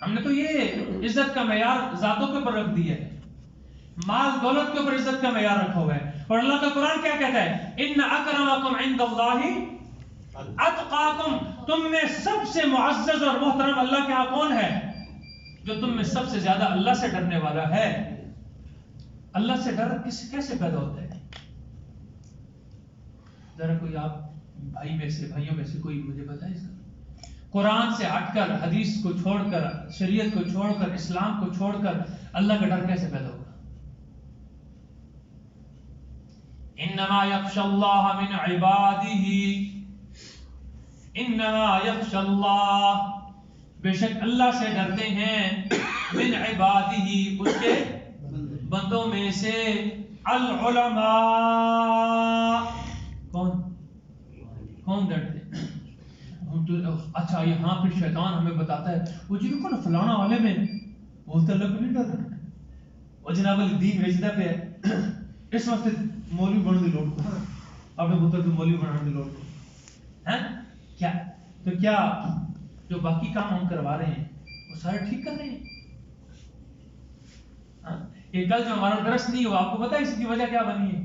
ہم نے تو یہ عزت کا معیار ذاتوں کے اوپر رکھ دیا ہے، مال دولت کے اوپر عزت کا معیار رکھا ہوا ہے. اور اللہ کا قرآن کیا کہتا ہے؟ ان اکرمکم عند اللہ اتقاکم، تم میں سب سے معزز اور محترم اللہ کے ہاں کون ہے؟ جو تم میں سب سے زیادہ اللہ سے ڈرنے والا ہے. اللہ سے ڈر کیسے پیدا ہوتا ہے؟ ذرا کوئی آپ بھائیوں میں سے کوئی مجھے بتائے اس کا. قرآن سے ہٹ کر، حدیث کو چھوڑ کر، شریعت کو چھوڑ کر، اسلام کو چھوڑ کر اللہ کا ڈر کیسے پیدا ہوگا؟ انما یخشی اللہ من عبادہ، انما یخشی اللہ، بے شک اللہ سے ڈرتے ہیں، من عبادہ، اس کے بندوں میں سے، العلماء، کون ڈرتے ہیں؟ اچھا یہاں پھر شیطان ہمیں بتاتا ہے وہ جی کو نا فلانا والے میں وہ تو اللہ کو نہیں ڈر رہا، وہ جناب دین ویچتا پہ ہے، اس وقت مولوی بن دی لوٹ کو اپنے پتر کو مولوی بنانے دی لوٹ کو ہیں کیا؟ تو کیا جو باقی کام ہم کروا رہے ہیں وہ سارے ٹھیک کر رہے ہیں؟ یہ کل جو ہمارا درس نہیں ہوا، آپ کو پتا ہے اس کی وجہ کیا بنی ہے؟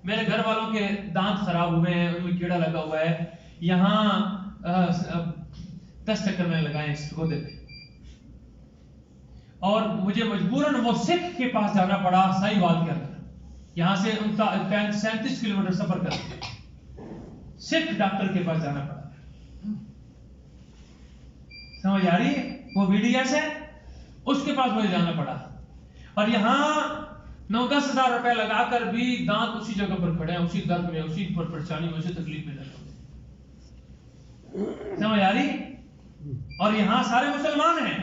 میرے گھر والوں کے دانت خراب ہوئے ہیں، ان میں کیڑا لگا ہوا ہے، یہاں 10 چکر میں لگائے اس گودے پہ، اور مجھے مجبوراً وہ سکھ کے پاس جانا پڑا، سائی وال کے اندر، یہاں سے 37 کلومیٹر سفر کر کے سکھ ڈاکٹر کے پاس جانا پڑا. سمجھ آ رہی ہے؟ وہ BDS ہے، اس کے پاس مجھے جانا پڑا، اور یہاں 9-10 ہزار روپے لگا کر بھی دانت اسی جگہ پر کھڑے ہیں، اسی درد میں، اسی پر پریشانی میں، اسی تکلیف میں لگے. سمجھ آ رہی؟ اور یہاں سارے مسلمان ہیں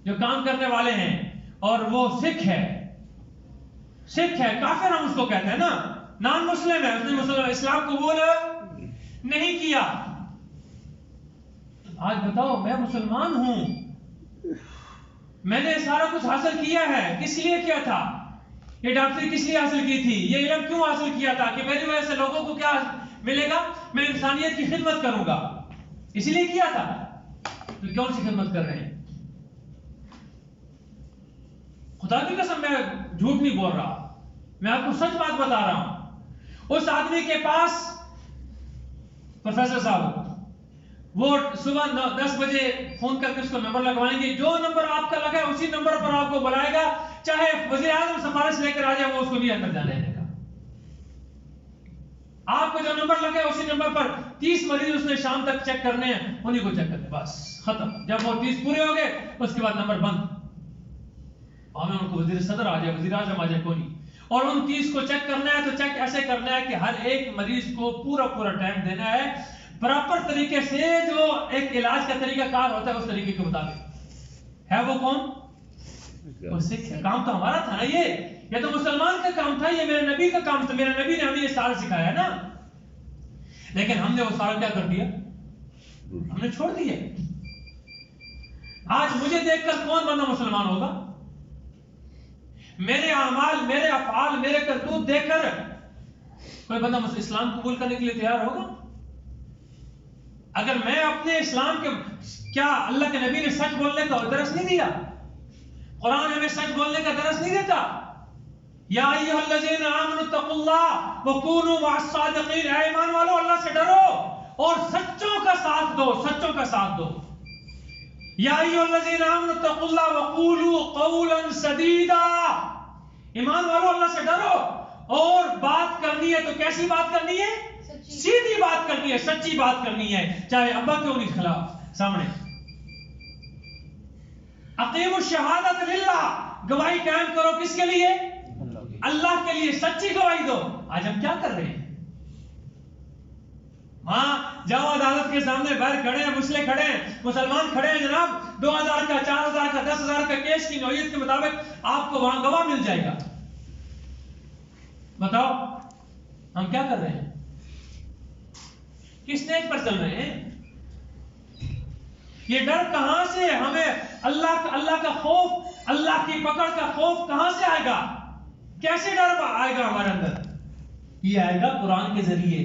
جو کام کرنے والے ہیں، اور وہ سکھ ہے، کافر ہم اس کو کہتے ہیں نا، نان مسلم ہے، اس نے اسلام قبول نہیں کیا. آج بتاؤ میں مسلمان ہوں، میں نے سارا کچھ حاصل کیا ہے، کس لیے کیا تھا؟ یہ ڈاکٹری کس لیے حاصل کی تھی؟ یہ علم کیوں حاصل کیا تھا؟ کہ میری وجہ سے لوگوں کو کیا ملے گا؟ میں انسانیت کی خدمت کروں گا، اسی لیے کیا تھا. تو کون سی خدمت کر رہے ہیں؟ خدا کی قسم میں جھوٹ نہیں بول رہا، میں آپ کو سچ بات بتا رہا ہوں. اس آدمی کے پاس پروفیسر صاحب وہ صبح 10 بجے فون کر کے اس کو نمبر لگوائیں گے، جو نمبر آپ کا لگا ہے اسی نمبر پر آپ کو بلائے گا، چاہے وزیر اعظم سفارش لے کر آ جائے وہ اس کو نہیں اندر جانے دے گا. آپ کو جو نمبر لگا ہے اسی نمبر پر 30 مریض اس نے شام تک چیک کرنے ہیں، انہیں کو چیک کرنے، بس ختم. جب وہ 30 پورے ہو گئے اس کے بعد نمبر بند. ہمیں ان کو وزیر صدر آ جائے، وزیر اعظم آ جائے، کوئی نہیں. اور ان 30 کو چیک کرنا ہے تو چیک ایسے کرنا ہے کہ ہر ایک مریض کو پورا ٹائم دینا ہے، پراپر طریقے سے، جو ایک علاج کا طریقہ کار ہوتا ہے اس طریقے کے مطابق. ہے وہ کون؟ وہ سکھ ہے. کام تو ہمارا تھا نا، یہ تو مسلمان کا کام تھا، یہ میرے نبی کا کام تھا، میرے نبی نے ہمیں یہ سارا سکھایا ہے نا. لیکن ہم نے وہ سارا کیا کر دیا؟ ہم نے چھوڑ دیا. آج مجھے دیکھ کر کون بندہ مسلمان ہوگا؟ میرے اعمال، میرے افعال، میرے کرتوت دیکھ کر کوئی بندہ اسلام قبول کرنے کے لیے تیار ہوگا؟ اگر میں اپنے اسلام کے، کیا اللہ کے نبی نے سچ بولنے کا درس نہیں دیا؟ قرآن ہمیں سچ بولنے کا درس نہیں دیتا؟ یا ایھا الذین آمنوا اتقوا اللہ وکونوا مع الصادقین، اے ایمان والو اللہ سے ڈرو اور سچوں کا ساتھ دو، سچوں کا ساتھ دو. یا ایھا الذین آمنوا اتقوا اللہ وقولوا قولا سدیدا، ایمان والو اللہ سے ڈرو، اور بات کرنی ہے تو کیسی بات کرنی ہے؟ سیدھی بات کرنی ہے، سچی بات کرنی ہے، چاہے ابا کیوں نہیں خلاف سامنے. اقیموا الشہادۃ للہ، گواہی قائم کرو کس کے لیے؟ اللہ کے لیے، سچی گواہی دو. آج ہم کیا کر رہے ہیں؟ ہاں جاؤ عدالت کے سامنے، باہر کھڑے ہیں، مسلح کھڑے ہیں، مسلمان کھڑے ہیں، جناب 2000 کا، 4000 کا، 10,000 کا کیس کی نوعیت کے مطابق آپ کو وہاں گواہ مل جائے گا. بتاؤ ہم کیا کر رہے ہیں؟ کس نیت پر چل رہے ہیں؟ یہ ڈر کہاں سے ہمیں؟ اللہ کا خوف، اللہ کی پکڑ کا خوف کہاں سے آئے گا؟ کیسے ڈر آئے گا ہمارے اندر؟ یہ آئے گا قرآن کے ذریعے.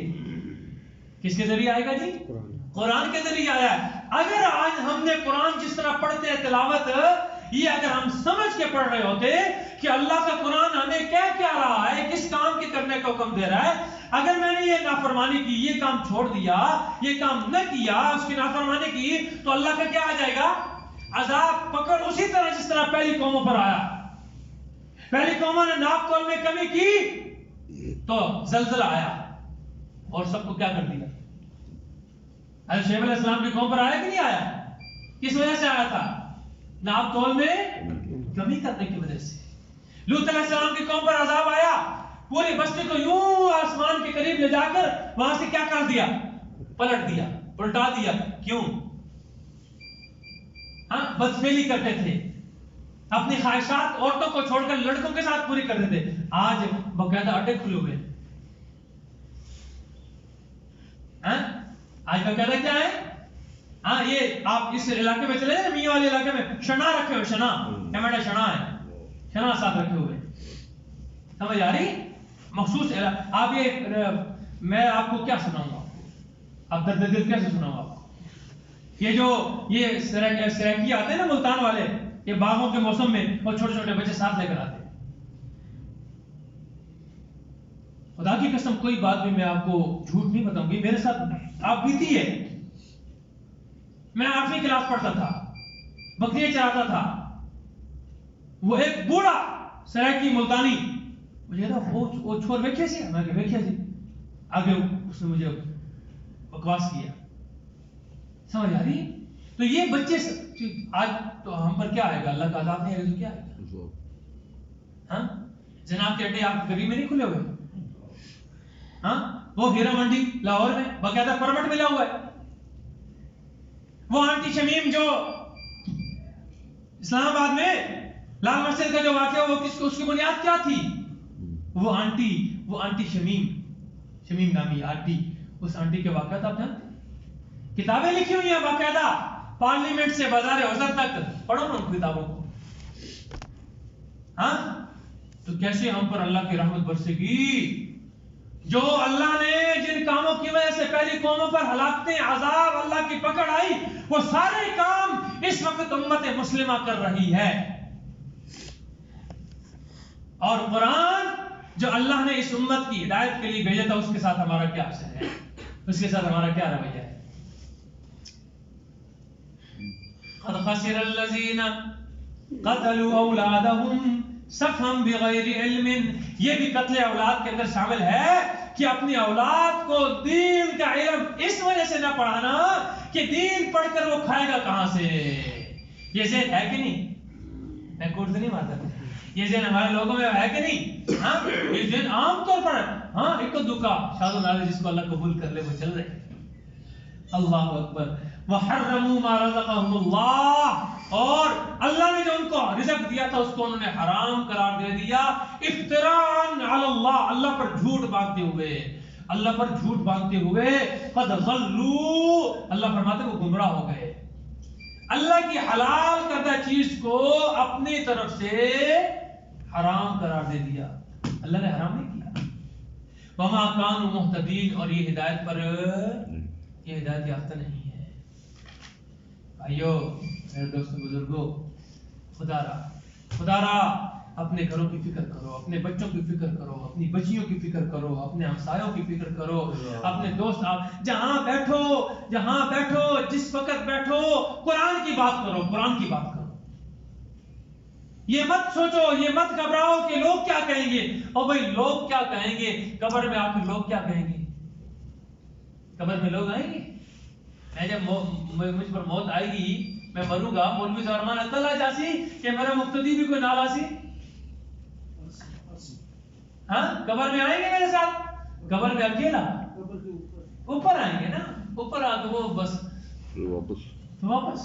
کس کے ذریعے آئے گا جی؟ قرآن کے ذریعے آیا ہے. اگر آج ہم نے قرآن جس طرح پڑھتے ہیں تلاوت، یہ اگر ہم سمجھ کے پڑھ رہے ہوتے کہ اللہ کا قرآن ہمیں کیا کیا رہا ہے، کس کام کے کرنے کا حکم دے رہا ہے، اگر میں نے یہ نافرمانی کی، یہ کام چھوڑ دیا، یہ کام نہ کیا، اس کی نافرمانی کی، تو اللہ کا کیا آ جائے گا؟ عذاب، پکڑ، اسی طرح جس طرح پہلی قوموں پر آیا۔ پہلی قوموں نے ناپ تول میں کمی کی تو زلزلہ آیا اور سب کو کیا کر دیا۔ حضرت شعیب علیہ السلام کی قوم پر آیا کہ نہیں آیا؟ کس وجہ سے آیا تھا؟ ناپ تول میں کمی کرنے کی وجہ سے۔ لوط علیہ السلام کی قوم پر عذاب آیا، پوری بستی کو یوں آسمان کے قریب لے جا کر وہاں سے کیا کر دیا؟ پلٹ دیا، پلٹا دیا۔ کیوں؟ ہاں، بدفعلی کرتے تھے، اپنی خواہشات عورتوں کو چھوڑ کر لڑکوں کے ساتھ پوری کرتے تھے۔ آج باقاعدہ اڈے کھلے ہوئے، آج باقاعدہ کیا ہے؟ ہاں، یہ آپ اس علاقے میں چلے جائیں، میاں والے علاقے میں شنا رکھے ہوئے، شنا ٹماٹر شنا ہے، شنا ساتھ رکھے ہوئے، سمجھ آ رہی؟ مخصوص آپ یہ میں آپ کو کیا سناؤں گا، آپ درد دل کیسے سناؤں آپ کو؟ یہ جو یہ سریکی آتے ہیں نا ملتان والے، یہ باغوں کے موسم میں اور چھوٹے چھوٹے بچے ساتھ لے کر آتے ہیں۔ خدا کی قسم کوئی بات بھی میں آپ کو جھوٹ نہیں بتاؤں گی، میرے ساتھ آپ بیتی ہے۔ میں 8ویں کلاس پڑھتا تھا، بکریاں چراتا تھا، وہ ایک بوڑھا سریکی ملتانی مجھے کہا وہ چھوڑ ویکھے سی، میں کہا ویکھے سی، آگے اس نے مجھے بکواس کیا، سمجھ آ رہی؟ تو یہ بچے آج تو ہم پر کیا آئے گا؟ اللہ کا عذاب نہیں آئے گا تو کیا آئے گا؟ ہاں، جناب کے اڈے آپ گلی میں نہیں کھلے ہوئے؟ ہاں، وہ ہیرا منڈی لاہور میں باقاعدہ پرمٹ ملا ہوا ہے۔ وہ آنٹی شمیم جو اسلام آباد میں لال مسجد کا جو واقعہ، وہ اس کی بنیاد کیا تھی؟ وہ آنٹی شمیم نامی آنٹی، اس آنٹی کے واقعات آپ جانتے ہیں؟ کتابیں لکھی ہوئی ہیں باقاعدہ، پارلیمنٹ سے بازار حضر تک، پڑھو نا ان کتابوں کو۔ ہاں، تو کیسے ہم پر اللہ کی رحمت برسے گی؟ جو اللہ نے جن کاموں کی وجہ سے پہلی قوموں پر ہلاکتیں، عذاب، اللہ کی پکڑ آئی، وہ سارے کام اس وقت امت مسلمہ کر رہی ہے۔ اور قرآن جو اللہ نے اس امت کی ہدایت کے لیے بھیجا تھا، اس کے ساتھ ہمارا کیا اثر ہے، اس کے ساتھ ہمارا کیا رویہ ہے؟ قد خسر الذین قتلوا اولادهم سفہا بغیر علم، یہ بھی قتل اولاد کے اندر شامل ہے کہ اپنی اولاد کو دین کا علم اس وجہ سے نہ پڑھانا کہ دین پڑھ کر وہ کھائے گا کہاں سے۔ یہ ذہن ہے کہ نہیں؟ میں کوٹ نہیں مارتا، یہ ذہن ہمارے لوگوں میں ہے کہ نہیں؟ ہاں، یہ ذہن عام طور پر ہاں ایک تو دکا شاد و نالے جس کو اللہ قبول کر لے وہ چل رہے۔ اللہ اکبر۔ وحرموا ما رزقهم اللہ، اور اللہ نے جو ان کو رزق دیا تھا اس کو انہوں نے حرام قرار دے دیا، افتراء علی اللہ، اللہ پر جھوٹ باندھتے ہوئے، اللہ پر جھوٹ باندھتے ہوئے۔ قد ضلوا، اللہ فرماتے ہیں وہ گمراہ ہو گئے، اللہ کی حلال کردہ چیز کو اپنی طرف سے حرام قرار دے دیا، اللہ نے حرام نہیں کیا۔ وما كانوا مهتدین، اور یہ ہدایت پر، یہ ہدایت یافتہ نہیں ہے۔ بھائیو، میرے دوستوں، بزرگوں، خدا را اپنے گھروں کی فکر کرو، اپنے بچوں کی فکر کرو، اپنی بچیوں کی فکر کرو، اپنے ہمسایوں کی فکر کرو، اپنے دوست، آپ جہاں بیٹھو، جس وقت بیٹھو، قرآن کی بات کرو، قرآن کی بات کرو۔ یہ مت سوچو، یہ مت گھبراؤ کہ لوگ کیا کہیں گے۔ اور بھائی لوگ کیا کہیں گے؟ قبر میں آ کے لوگ کیا کہیں گے؟ قبر میں لوگ آئیں گے؟ میں جب مجھ پر موت آئے گی، میں مروں گا، مولوی زہرمان عقل آ جاسی کہ میرا مقتدی بھی کوئی نال آسی؟ ہاں، قبر میں آئیں گے میرے ساتھ؟ قبر میں اکیلا؟ اوپر آئیں گے نا، اوپر آ کے وہ بس واپس،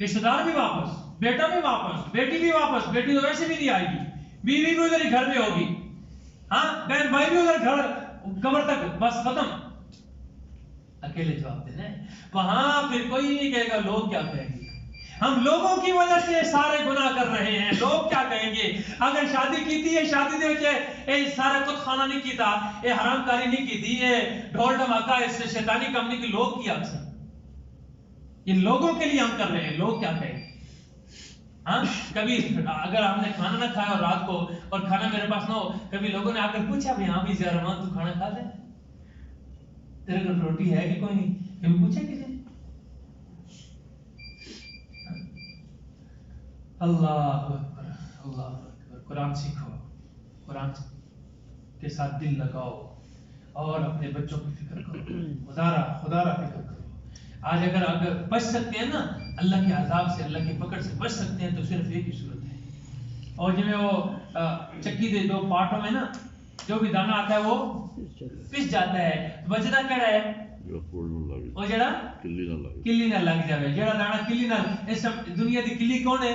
رشتہ دار بھی واپس، بیٹا بھی واپس، بیٹی بھی واپس، بیٹی تو ویسے بھی نہیں آئے گی، بیوی بھی ادھر ہی گھر میں ہوگی، ہاں، بہن بھائی بھی ادھر گھر، قبر تک، بس ختم، اکیلے جواب دینا ہے۔ وہاں پھر کوئی نہیں کہے گا لوگ کیا کہیں گے، ہم لوگوں کی وجہ سے سارے گناہ کر رہے ہیں، لوگ کیا کہیں گے۔ اگر شادی کی تھی، یہ شادی دے وچے اے سارا کچھ کھانا نہیں کیتا، اے حرام کاری نہیں کی تھی، اے ڈھول ڈھماکہ اس سے شیطانی کام نہیں کی، لوگ کیا اکثر یہ لوگوں کے لیے ہم کر رہے ہیں، لوگ کیا کہیں گے؟ ہاں کبھی اگر ہم نے کھانا نہ کھایا اور رات کو اور کھانا میرے پاس نہ ہو، کبھی لوگوں نے آ کر پوچھا بھی ہاں بھی زیادہ رحمان تو کھانا کھا لے، تیرے گھر روٹی ہے کہ کوئی نہیں، کبھی پوچھا کسی نے؟ اللہ اکبر، اللہ اکبر. قرآن سیکھو، قرآن کے ساتھ دل لگاؤ اور اپنے بچوں کی فکر کرو، خدا را فکر کرو. آج اگر بچ سکتے ہیں نا اللہ کے عذاب سے، اللہ کی پکڑ سے بچ سکتے ہیں تو صرف ایک ہی صورت ہے. اور جب وہ چکی دے دو پارٹوں میں نا جو بھی دانا آتا ہے وہ پس جاتا ہے، بچنا کہڑا ہے وہ جڑا کلی نہ لگ جائے، جڑا دانا کلی نہ. اس دنیا دی کلی کون ہے؟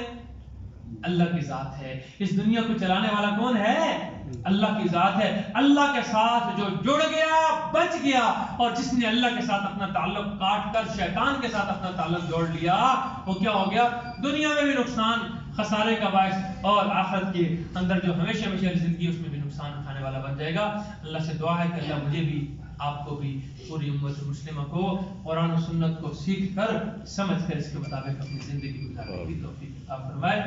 اللہ کی ذات ہے. اس دنیا کو چلانے والا کون ہے؟ اللہ کی ذات ہے. اللہ کے ساتھ جو جڑ گیا بچ گیا، اور جس نے اللہ کے ساتھ اپنا تعلق کاٹ کر شیطان کے ساتھ اپنا تعلق جوڑ لیا وہ کیا ہو گیا؟ دنیا میں بھی نقصان، خسارے کا باعث، اور آخرت کے اندر جو ہمیشہ ہمیشہ زندگی اس میں بھی نقصان اٹھانے والا بن جائے گا. اللہ سے دعا ہے کہ اللہ مجھے بھی، آپ کو بھی، پوری امت مسلمہ کو قرآن و سنت کو سیکھ کر سمجھ کر اس کے مطابق اپنی زندگی گزارنے کی توفیق عطا فرمائے.